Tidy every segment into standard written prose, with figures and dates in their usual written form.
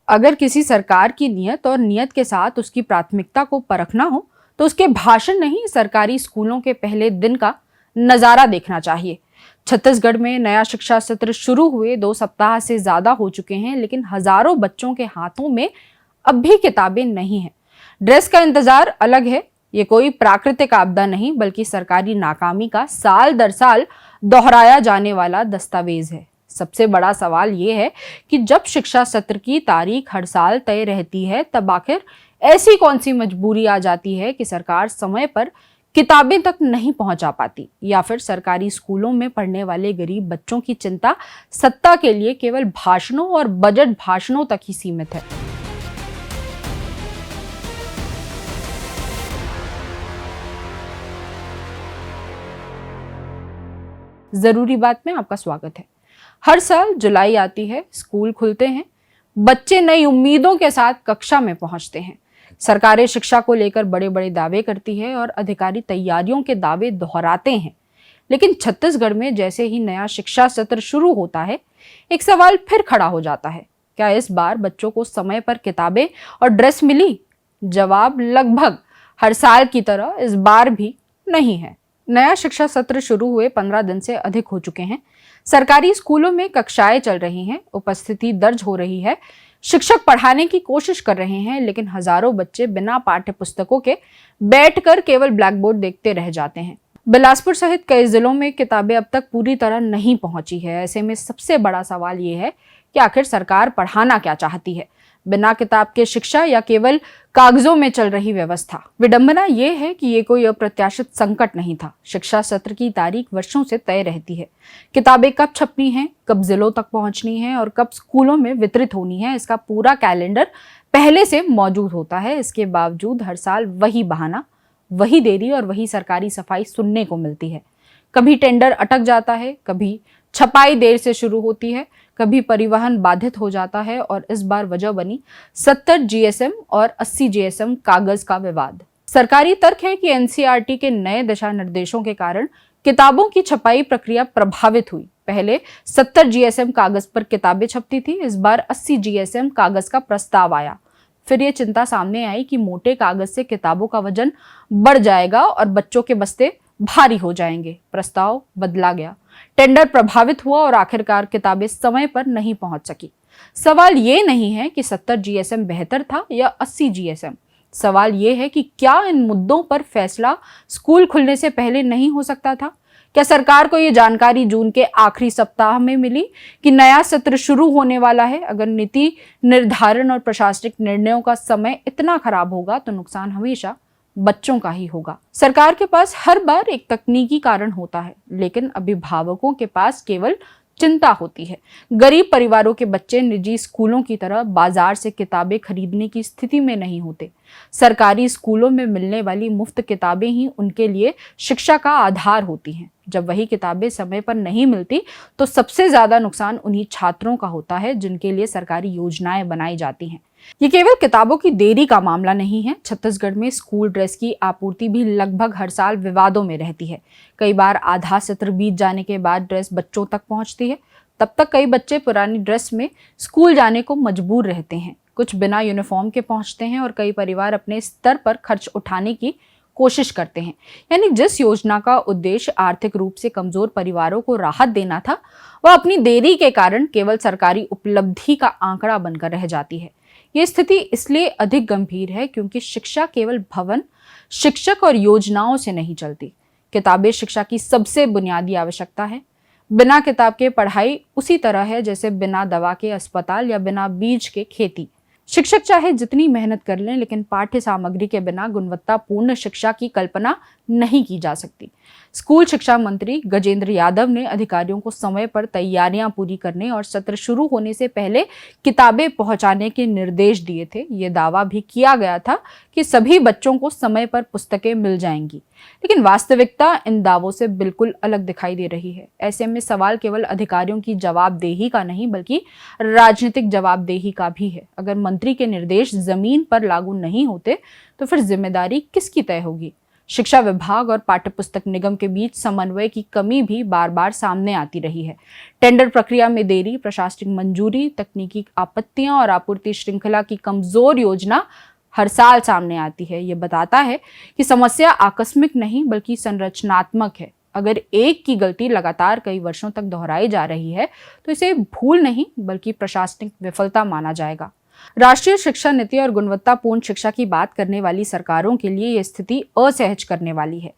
अगर किसी सरकार की नीयत और नीयत के साथ उसकी प्राथमिकता को परखना हो तो उसके भाषण नहीं, सरकारी स्कूलों के पहले दिन का नजारा देखना चाहिए। छत्तीसगढ़ में नया शिक्षा सत्र शुरू हुए 2 सप्ताह से ज्यादा हो चुके हैं, लेकिन हजारों बच्चों के हाथों में अब भी किताबें नहीं हैं। ड्रेस का इंतजार अलग है। ये कोई प्राकृतिक आपदा नहीं, बल्कि सरकारी नाकामी का साल दर साल दोहराया जाने वाला दस्तावेज है। सबसे बड़ा सवाल ये है कि जब शिक्षा सत्र की तारीख हर साल तय रहती है, तब आखिर ऐसी कौन सी मजबूरी आ जाती है कि सरकार समय पर किताबें तक नहीं पहुंचा पाती, या फिर सरकारी स्कूलों में पढ़ने वाले गरीब बच्चों की चिंता सत्ता के लिए केवल भाषणों और बजट भाषणों तक ही सीमित है। जरूरी बात में आपका स्वागत है। हर साल जुलाई आती है, स्कूल खुलते हैं, बच्चे नई उम्मीदों के साथ कक्षा में पहुंचते हैं। सरकारें शिक्षा को लेकर बड़े बड़े दावे करती है और अधिकारी तैयारियों के दावे दोहराते हैं। लेकिन छत्तीसगढ़ में जैसे ही नया शिक्षा सत्र शुरू होता है, एक सवाल फिर खड़ा हो जाता है। क्या इस बार बच्चों को समय पर किताबें और ड्रेस मिली? जवाब लगभग हर साल की तरह इस बार भी नहीं है। नया शिक्षा सत्र शुरू हुए 15 दिन से अधिक हो चुके हैं। सरकारी स्कूलों में कक्षाएं चल रही हैं, उपस्थिति दर्ज हो रही है, शिक्षक पढ़ाने की कोशिश कर रहे हैं, लेकिन हजारों बच्चे बिना पाठ्य पुस्तकों के बैठकर केवल ब्लैक बोर्ड देखते रह जाते हैं। बिलासपुर सहित कई जिलों में किताबें अब तक पूरी तरह नहीं पहुंची है। ऐसे में सबसे बड़ा सवाल ये है कि आखिर सरकार पढ़ाना क्या चाहती है? बिना किताब के शिक्षा या केवल कागजों में चल रही व्यवस्था? विडंबना यह है कि ये कोई अप्रत्याशित संकट नहीं था। शिक्षा सत्र की तारीख वर्षों से तय रहती है। किताबें कब छपनी है, कब जिलों तक पहुंचनी है और कब स्कूलों में वितरित होनी है, इसका पूरा कैलेंडर पहले से मौजूद होता है। इसके बावजूद हर साल वही बहाना, वही देरी और वही सरकारी सफाई सुनने को मिलती है। कभी टेंडर अटक जाता है, कभी छपाई देर से शुरू होती है, कभी परिवहन बाधित हो जाता है और इस बार वजह बनी 70 जीएसएम और 80 जीएसएम कागज का विवाद। सरकारी तर्क है कि एनसीईआरटी के नए दिशा निर्देशों के कारण किताबों की छपाई प्रक्रिया प्रभावित हुई। पहले 70 जीएसएम कागज पर किताबें छपती थी, इस बार 80 जीएसएम कागज का प्रस्ताव आया। फिर ये चिंता सामने आई कि मोटे कागज से किताबों का वजन बढ़ जाएगा और बच्चों के बस्ते भारी हो जाएंगे। प्रस्ताव बदला गया, टेंडर प्रभावित हुआ और आखिरकार किताबें समय पर नहीं पहुंच सकी। सवाल ये नहीं है कि 70 जीएसएम बेहतर था या 80 जीएसएम। सवाल ये है कि क्या इन मुद्दों पर फैसला स्कूल खुलने से पहले नहीं हो सकता था? क्या सरकार को ये जानकारी जून के आखिरी सप्ताह में मिली कि नया सत्र शुरू होने वाला है? अगर नीति निर्धारण और प्रशासनिक निर्णयों का समय इतना खराब होगा तो नुकसान हमेशा बच्चों का ही होगा। सरकार के पास हर बार एक तकनीकी कारण होता है, लेकिन अभिभावकों के पास केवल चिंता होती है। गरीब परिवारों के बच्चे निजी स्कूलों की तरह बाजार से किताबें खरीदने की स्थिति में नहीं होते। सरकारी स्कूलों में मिलने वाली मुफ्त किताबें ही उनके लिए शिक्षा का आधार होती हैं। जब वही किताबें समय पर नहीं मिलती तो सबसे ज्यादा नुकसान उन्हीं छात्रों का होता है जिनके लिए सरकारी योजनाएं बनाई जाती हैं। ये केवल किताबों की देरी का मामला नहीं है। छत्तीसगढ़ में स्कूल ड्रेस की आपूर्ति भी लगभग हर साल विवादों में रहती है। कई बार आधा सत्र बीत जाने के बाद ड्रेस बच्चों तक पहुंचती है। तब तक कई बच्चे पुरानी ड्रेस में स्कूल जाने को मजबूर रहते हैं। कुछ बिना यूनिफॉर्म के पहुंचते हैं और कई परिवार अपने स्तर पर खर्च उठाने की कोशिश करते हैं। यानी जिस योजना का उद्देश्य आर्थिक रूप से कमजोर परिवारों को राहत देना था, वह अपनी देरी के कारण केवल सरकारी उपलब्धि का आंकड़ा बनकर रह जाती है। ये स्थिति इसलिए अधिक गंभीर है क्योंकि शिक्षा केवल भवन, शिक्षक और योजनाओं से नहीं चलती। किताबें शिक्षा की सबसे बुनियादी आवश्यकता है। बिना किताब के पढ़ाई उसी तरह है जैसे बिना दवा के अस्पताल या बिना बीज के खेती। शिक्षक चाहे जितनी मेहनत कर लें, लेकिन पाठ्य सामग्री के बिना गुणवत्तापूर्ण शिक्षा की कल्पना नहीं की जा सकती। स्कूल शिक्षा मंत्री गजेंद्र यादव ने अधिकारियों को समय पर तैयारियां पूरी करने और सत्र शुरू होने से पहले किताबें पहुंचाने के निर्देश दिए थे। ये दावा भी किया गया था कि सभी बच्चों को समय पर पुस्तकें मिल जाएंगी, लेकिन वास्तविकता इन दावों से बिल्कुल अलग दिखाई दे रही है। ऐसे में सवाल केवल अधिकारियों की जवाबदेही का नहीं, बल्कि राजनीतिक जवाबदेही का भी है। अगर मंत्री के निर्देश जमीन पर लागू नहीं होते तो फिर जिम्मेदारी किसकी तय होगी? शिक्षा विभाग और पाठ्यपुस्तक निगम के बीच समन्वय की कमी भी बार बार सामने आती रही है। टेंडर प्रक्रिया में देरी, प्रशासनिक मंजूरी, तकनीकी आपत्तियां और आपूर्ति श्रृंखला की कमजोर योजना हर साल सामने आती है। ये बताता है कि समस्या आकस्मिक नहीं बल्कि संरचनात्मक है। अगर एक की गलती लगातार कई वर्षों तक दोहराई जा रही है तो इसे भूल नहीं बल्कि प्रशासनिक विफलता माना जाएगा। राष्ट्रीय शिक्षा नीति और गुणवत्तापूर्ण शिक्षा की बात करने वाली सरकारों के लिए यह स्थिति असहज करने वाली है।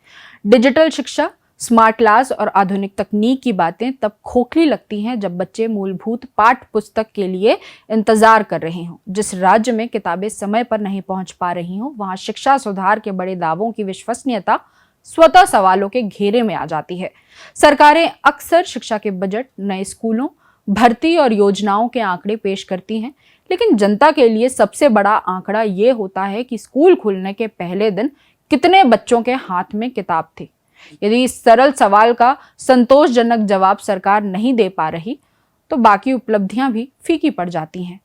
डिजिटल शिक्षा, स्मार्ट क्लास और आधुनिक तकनीक की बातें तब खोखली लगती हैं जब बच्चे मूलभूत पाठ्य पुस्तक के लिए इंतजार कर रहे हों। जिस राज्य में किताबें समय पर नहीं पहुंच पा रही हों, वहां शिक्षा सुधार के बड़े दावों की विश्वसनीयता स्वतः सवालों के घेरे में आ जाती है। सरकारें अक्सर शिक्षा के बजट, नए स्कूलों, भर्ती और योजनाओं के आंकड़े पेश करती हैं, लेकिन जनता के लिए सबसे बड़ा आंकड़ा ये होता है कि स्कूल खुलने के पहले दिन कितने बच्चों के हाथ में किताब थी। यदि इस सरल सवाल का संतोषजनक जवाब सरकार नहीं दे पा रही तो बाकी उपलब्धियां भी फीकी पड़ जाती हैं।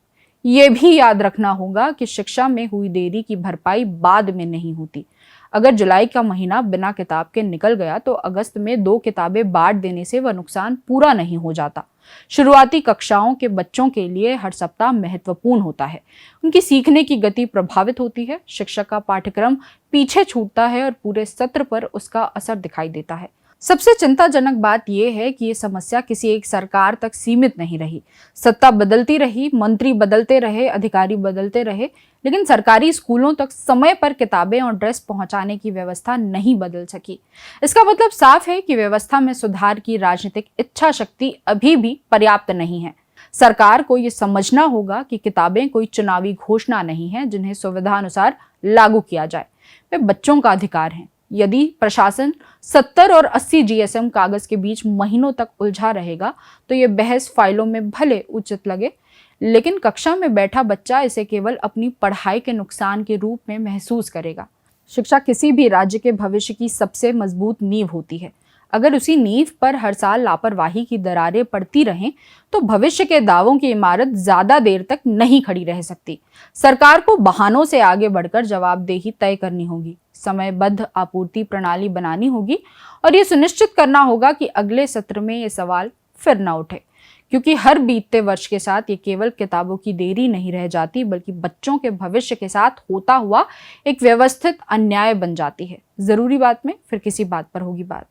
ये भी याद रखना होगा कि शिक्षा में हुई देरी की भरपाई बाद में नहीं होती। अगर जुलाई का महीना बिना किताब के निकल गया तो अगस्त में 2 किताबें बांट देने से वह नुकसान पूरा नहीं हो जाता। शुरुआती कक्षाओं के बच्चों के लिए हर सप्ताह महत्वपूर्ण होता है। उनकी सीखने की गति प्रभावित होती है, शिक्षक का पाठ्यक्रम पीछे छूटता है और पूरे सत्र पर उसका असर दिखाई देता है। सबसे चिंताजनक बात यह है कि ये समस्या किसी एक सरकार तक सीमित नहीं रही। सत्ता बदलती रही, मंत्री बदलते रहे, अधिकारी बदलते रहे, लेकिन सरकारी स्कूलों तक समय पर किताबें और ड्रेस पहुंचाने की व्यवस्था नहीं बदल सकी। इसका मतलब साफ है कि व्यवस्था में सुधार की राजनीतिक इच्छा शक्ति अभी भी पर्याप्त नहीं है। सरकार को ये समझना होगा कि किताबें कोई चुनावी घोषणा नहीं है जिन्हें सुविधा अनुसार लागू किया जाए। वे बच्चों का अधिकार हैं। यदि प्रशासन 70 और 80 जीएसएम कागज के बीच महीनों तक उलझा रहेगा तो ये बहस फाइलों में भले उचित लगे, लेकिन कक्षा में बैठा बच्चा इसे केवल अपनी पढ़ाई के नुकसान के रूप में महसूस करेगा। शिक्षा किसी भी राज्य के भविष्य की सबसे मजबूत नींव होती है। अगर उसी नींव पर हर साल लापरवाही की दरारें पड़ती रहें तो भविष्य के दावों की इमारत ज्यादा देर तक नहीं खड़ी रह सकती। सरकार को बहानों से आगे बढ़कर जवाबदेही तय करनी होगी, समयबद्ध आपूर्ति प्रणाली बनानी होगी और ये सुनिश्चित करना होगा कि अगले सत्र में ये सवाल फिर न उठे, क्योंकि हर बीतते वर्ष के साथ ये केवल किताबों की देरी नहीं रह जाती बल्कि बच्चों के भविष्य के साथ होता हुआ एक व्यवस्थित अन्याय बन जाती है। जरूरी बात में फिर किसी बात पर होगी बात।